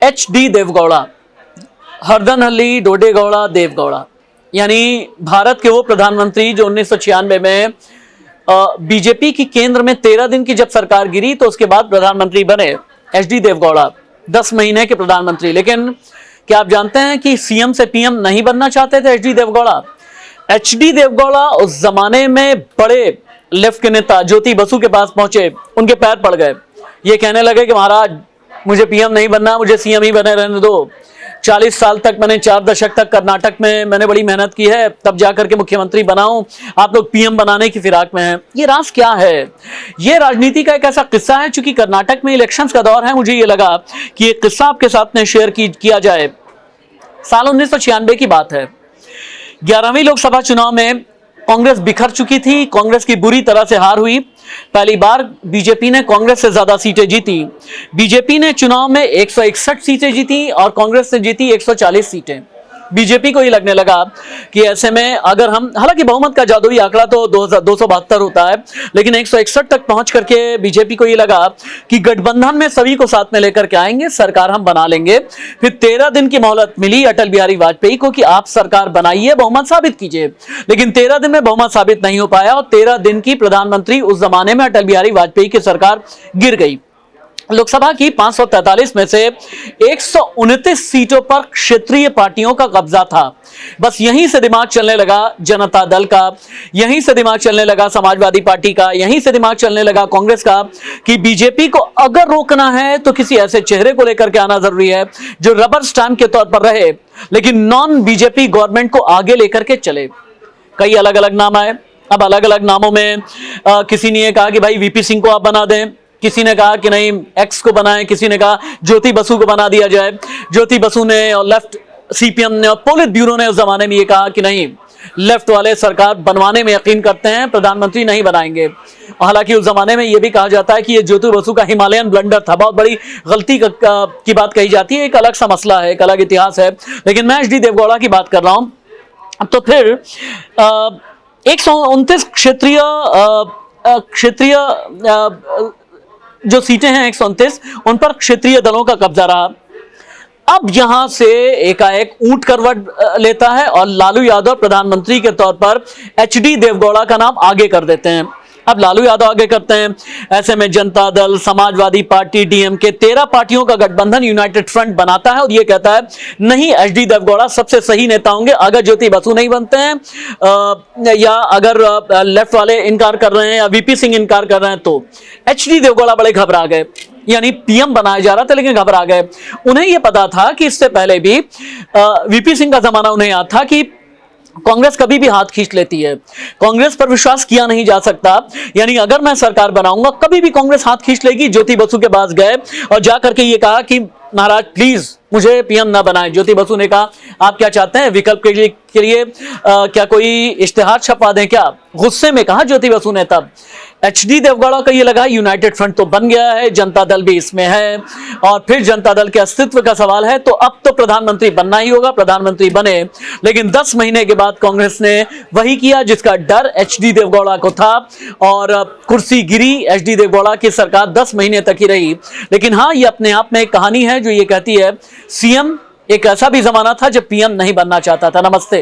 HD Deve Gowda, Hardanahalli Dodde Gowda Deve Gowda, यानी भारत के वो प्रधानमंत्री जो 1996 में बीजेपी की केंद्र में 13 दिन की जब सरकार गिरी तो उसके बाद प्रधानमंत्री बने HD देवगौड़ा, 10 महीने के प्रधानमंत्री। लेकिन क्या आप जानते हैं कि सीएम से पीएम नहीं बनना चाहते थे HD देवगौड़ा? HD देवगौड़ा उस जमाने में बड़े लेफ्ट के नेता ज्योति बसु के पास पहुंचे, उनके पैर पड़ गए, ये कहने लगे कि महाराज मुझे पीएम नहीं बनना, मुझे सीएम ही बने रहने दो। 40 साल तक मैंने 4 दशक तक कर्नाटक में मैंने बड़ी मेहनत की है, तब जाकर के मुख्यमंत्री बनाऊं, आप लोग पीएम बनाने की फिराक में हैं। ये राज क्या है? ये राजनीति का एक ऐसा किस्सा है, चूंकि कर्नाटक में इलेक्शंस का दौर है, मुझे ये लगा कि ये किस्सा आपके साथ में शेयर किया जाए। साल 1996 की बात है, 11वीं लोकसभा चुनाव में कांग्रेस बिखर चुकी थी, कांग्रेस की बुरी तरह से हार हुई। पहली बार बीजेपी ने कांग्रेस से ज्यादा सीटें जीती। बीजेपी ने चुनाव में 161 सीटें जीती और कांग्रेस ने जीती 140 सीटें। बीजेपी को ये लगने लगा कि ऐसे में अगर हम, हालांकि बहुमत का जादुई आंकड़ा तो 272 होता है, लेकिन 161 तक पहुंच करके बीजेपी को ये लगा कि गठबंधन में सभी को साथ में लेकर के आएंगे, सरकार हम बना लेंगे। फिर 13 दिन की मोहलत मिली अटल बिहारी वाजपेयी को कि आप सरकार बनाइए, बहुमत साबित कीजिए। लेकिन 13 दिन में बहुमत साबित नहीं हो पाया और 13 दिन की प्रधानमंत्री उस जमाने में अटल बिहारी वाजपेयी की सरकार गिर गई। लोकसभा की 543 में से 129 सीटों पर क्षेत्रीय पार्टियों का कब्जा था। बस यहीं से दिमाग चलने लगा जनता दल का, यहीं से दिमाग चलने लगा समाजवादी पार्टी का, यहीं से दिमाग चलने लगा कांग्रेस का कि बीजेपी को अगर रोकना है तो किसी ऐसे चेहरे को लेकर के आना जरूरी है जो रबर स्टैंप के तौर पर रहे, लेकिन नॉन बीजेपी गवर्नमेंट को आगे लेकर के चले। कई अलग अलग नाम आए। अब अलग अलग नामों में किसी ने कहा कि भाई वीपी सिंह को आप बना दें, किसी ने कहा कि नहीं एक्स को बनाएं, किसी ने कहा ज्योति बसु को बना दिया जाए। ज्योति बसु ने और लेफ्ट सीपीएम ने और पोलित ब्यूरो ने उस जमाने में ये कहा कि नहीं, लेफ्ट वाले सरकार बनवाने में यकीन करते हैं, प्रधानमंत्री नहीं बनाएंगे। हालांकि उस जमाने में यह भी कहा जाता है कि ये ज्योति बसु का हिमालयन ब्लंडर था, बहुत बड़ी गलती की बात कही जाती है, एक अलग सा मसला है, एक अलग इतिहास है। लेकिन मैं HD देवगौड़ा की बात कर रहा हूं। तो फिर 129 क्षेत्रीय जो सीटें हैं 129, उन पर क्षेत्रीय दलों का कब्जा रहा। अब यहां से एकाएक ऊंट करवट लेता है और लालू यादव प्रधानमंत्री के तौर पर HD देवगौड़ा का नाम आगे कर देते हैं। अब लालू यादव आगे करते हैं, ऐसे में जनता दल, समाजवादी पार्टी, DMK 13 पार्टियों का गठबंधन यूनाइटेड फ्रंट बनाता है और यह कहता है नहीं, HD देवगौड़ा सबसे सही नेता होंगे। अगर ज्योति बसु नहीं बनते हैं या अगर लेफ्ट वाले इनकार कर रहे हैं या VP सिंह इनकार कर रहे हैं तो HD देवगौड़ा बड़े घबरा गए। यानी पीएम बनाया जा रहा था लेकिन घबरा गए। उन्हें यह पता था कि इससे पहले भी VP सिंह का जमाना उन्हें याद था कि कांग्रेस कभी भी हाथ खींच लेती है, कांग्रेस पर विश्वास किया नहीं जा सकता। यानी अगर मैं सरकार बनाऊंगा कभी भी कांग्रेस हाथ खींच लेगी। ज्योति बसु के पास गए और जाकर के ये कहा कि महाराज प्लीज मुझे पीएम ना बनाए। ज्योति बसु ने कहा आप क्या चाहते हैं, विकल्प के लिए क्या कोई इश्तेहार छपवा दें क्या? गुस्से में कहा ज्योति बसु ने। तब HD देवगौड़ा का ये लगा यूनाइटेड फ्रंट तो बन गया है, जनता दल भी इसमें है और फिर जनता दल के अस्तित्व का सवाल है, तो अब तो प्रधानमंत्री बनना ही होगा। प्रधानमंत्री बने, लेकिन 10 महीने के बाद कांग्रेस ने वही किया जिसका डर HD देवगौड़ा को था और कुर्सी गिरी। HD देवगौड़ा की सरकार 10 महीने तक ही रही। लेकिन हाँ, ये अपने आप में एक कहानी है जो ये कहती है सीएम एक ऐसा भी जमाना था जब पीएम नहीं बनना चाहता था। नमस्ते।